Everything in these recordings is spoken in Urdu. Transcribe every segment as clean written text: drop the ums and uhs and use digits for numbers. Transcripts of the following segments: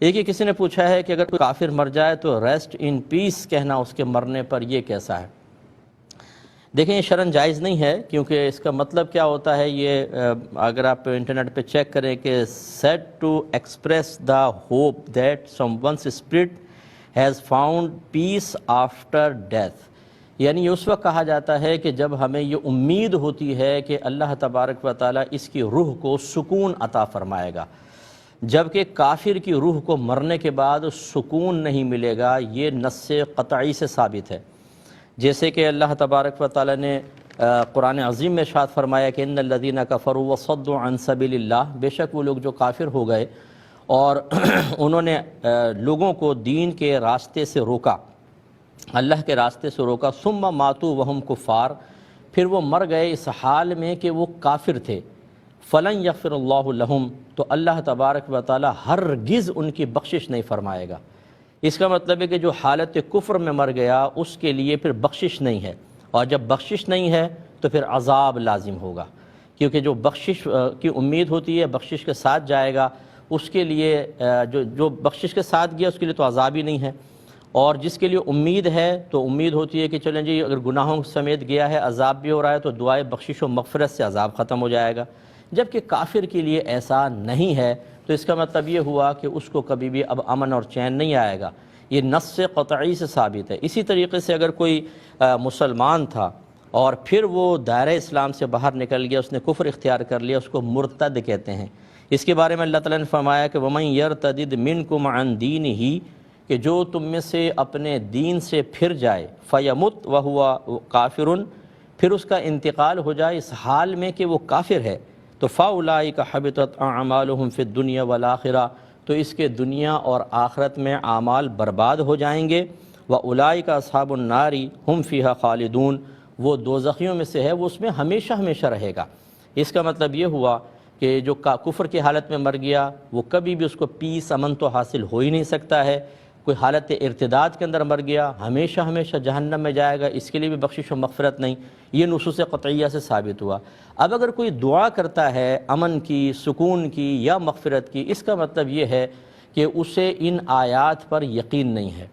ایک ہی کسی نے پوچھا ہے کہ اگر کوئی کافر مر جائے تو ریسٹ ان پیس کہنا اس کے مرنے پر یہ کیسا ہے؟ دیکھیں یہ شرعاً جائز نہیں ہے، کیونکہ اس کا مطلب کیا ہوتا ہے، یہ اگر آپ انٹرنیٹ پہ چیک کریں کہ said to express the hope that some one's spirit has found peace after death, یعنی یہ اس وقت کہا جاتا ہے کہ جب ہمیں یہ امید ہوتی ہے کہ اللہ تبارک و تعالیٰ اس کی روح کو سکون عطا فرمائے گا، جبکہ کافر کی روح کو مرنے کے بعد سکون نہیں ملے گا۔ یہ نص قطعی سے ثابت ہے، جیسے کہ اللہ تبارک و تعالیٰ نے قرآن عظیم میں ارشاد فرمایا کہ ان الذین کفروا وصدوا عن سبیل اللہ، بے شک وہ لوگ جو کافر ہو گئے اور انہوں نے لوگوں کو دین کے راستے سے روکا، اللہ کے راستے سے روکا، ثم ماتوا وہم کفار، پھر وہ مر گئے اس حال میں کہ وہ کافر تھے، فلن یغفر اللہ لہم، تو اللہ تبارک و تعالیٰ ہرگز ان کی بخشش نہیں فرمائے گا۔ اس کا مطلب ہے کہ جو حالت کفر میں مر گیا اس کے لیے پھر بخشش نہیں ہے، اور جب بخشش نہیں ہے تو پھر عذاب لازم ہوگا، کیونکہ جو بخشش کی امید ہوتی ہے بخشش کے ساتھ جائے گا، اس کے لیے جو بخشش کے ساتھ گیا اس کے لیے تو عذاب ہی نہیں ہے، اور جس کے لیے امید ہے تو امید ہوتی ہے کہ چلیں جی اگر گناہوں سمیت گیا ہے عذاب بھی ہو رہا ہے تو دعائے بخشش و مغفرت سے عذاب ختم ہو جائے گا، جبکہ کافر کے لیے ایسا نہیں ہے، تو اس کا مطلب یہ ہوا کہ اس کو کبھی بھی اب امن اور چین نہیں آئے گا۔ یہ نص قطعی سے ثابت ہے۔ اسی طریقے سے اگر کوئی مسلمان تھا اور پھر وہ دائرہ اسلام سے باہر نکل گیا، اس نے کفر اختیار کر لیا، اس کو مرتد کہتے ہیں۔ اس کے بارے میں اللہ تعالیٰ نے فرمایا کہ وَمَن يَرْتَدِدْ مِنْكُمْ عَنْ دِينِهِ، کہ جو تم میں سے اپنے دین سے پھر جائے، فَيَمُتْ وَهُوَ كَافِرٌ، پھر اس کا انتقال ہو جائے اس حال میں کہ وہ کافر ہے، تو فَأُولَٰئِكَ حَبِطَتْ أَعْمَالُهُمْ فِي الدُّنْيَا وَالْآخِرَةِ، تو اس کے دنیا اور آخرت میں اعمال برباد ہو جائیں گے۔ وَأُولَٰئِكَ أَصْحَابُ النَّارِ هُمْ فِيهَا خَالِدُونَ، وہ دوزخیوں میں سے ہے، وہ اس میں ہمیشہ ہمیشہ رہے گا۔ اس کا مطلب یہ ہوا کہ جو کفر کی حالت میں مر گیا وہ کبھی بھی اس کو پیس امن تو حاصل ہو ہی نہیں سکتا ہے۔ کوئی حالت ارتداد کے اندر مر گیا ہمیشہ ہمیشہ جہنم میں جائے گا، اس کے لیے بھی بخشش و مغفرت نہیں۔ یہ نصوص قطعیہ سے ثابت ہوا۔ اب اگر کوئی دعا کرتا ہے امن کی، سکون کی یا مغفرت کی، اس کا مطلب یہ ہے کہ اسے ان آیات پر یقین نہیں ہے،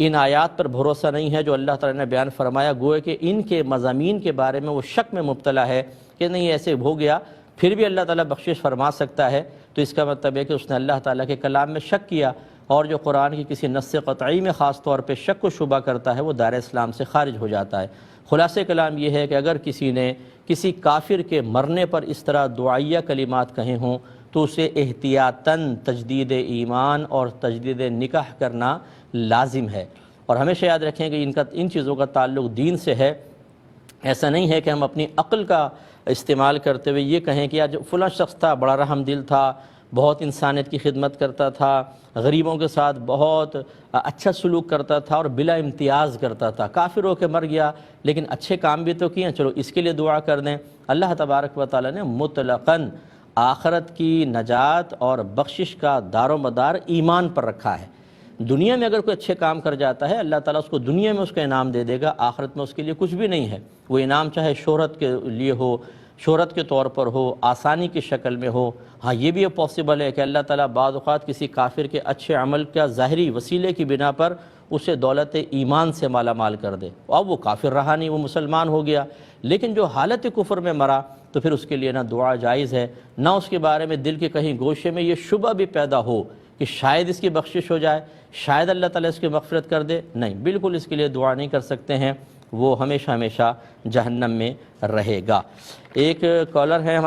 ان آیات پر بھروسہ نہیں ہے جو اللہ تعالیٰ نے بیان فرمایا، گویا کہ ان کے مضامین کے بارے میں وہ شک میں مبتلا ہے کہ نہیں ایسے ہو گیا پھر بھی اللہ تعالیٰ بخشش فرما سکتا ہے، تو اس کا مطلب ہے کہ اس نے اللہ تعالیٰ کے کلام میں شک کیا، اور جو قرآن کی کسی نص قطعی میں خاص طور پہ شک و شبہ کرتا ہے وہ دائرہ اسلام سے خارج ہو جاتا ہے۔ خلاصہ کلام یہ ہے کہ اگر کسی نے کسی کافر کے مرنے پر اس طرح دعائیہ کلمات کہے ہوں تو اسے احتیاطاً تجدید ایمان اور تجدید نکاح کرنا لازم ہے، اور ہمیشہ یاد رکھیں کہ ان چیزوں کا تعلق دین سے ہے۔ ایسا نہیں ہے کہ ہم اپنی عقل کا استعمال کرتے ہوئے یہ کہیں کہ یار جو فلاں شخص تھا بڑا رحم دل تھا، بہت انسانیت کی خدمت کرتا تھا، غریبوں کے ساتھ بہت اچھا سلوک کرتا تھا اور بلا امتیاز کرتا تھا، کافر ہو کے مر گیا لیکن اچھے کام بھی تو کیے، چلو اس کے لیے دعا کر دیں۔ اللہ تبارک و تعالیٰ نے مطلقاً آخرت کی نجات اور بخشش کا دار و مدار ایمان پر رکھا ہے۔ دنیا میں اگر کوئی اچھے کام کر جاتا ہے اللہ تعالیٰ اس کو دنیا میں اس کا انعام دے دے گا، آخرت میں اس کے لیے کچھ بھی نہیں ہے۔ وہ انعام چاہے شہرت کے لیے ہو، شہرت کے طور پر ہو، آسانی کی شکل میں ہو۔ ہاں یہ بھی پاسبل ہے کہ اللہ تعالیٰ بعض اوقات کسی کافر کے اچھے عمل کا ظاہری وسیلے کی بنا پر اسے دولت ایمان سے مالا مال کر دے، اب وہ کافر رہا نہیں، وہ مسلمان ہو گیا، لیکن جو حالت کفر میں مرا تو پھر اس کے لیے نہ دعا جائز ہے، نہ اس کے بارے میں دل کے کہیں گوشے میں یہ شبہ بھی پیدا ہو کہ شاید اس کی بخشش ہو جائے، شاید اللہ تعالیٰ اس کی مغفرت کر دے۔ نہیں، بالکل اس کے لیے دعا نہیں کر سکتے ہیں، وہ ہمیشہ ہمیشہ جہنم میں رہے گا۔ ایک کالر ہے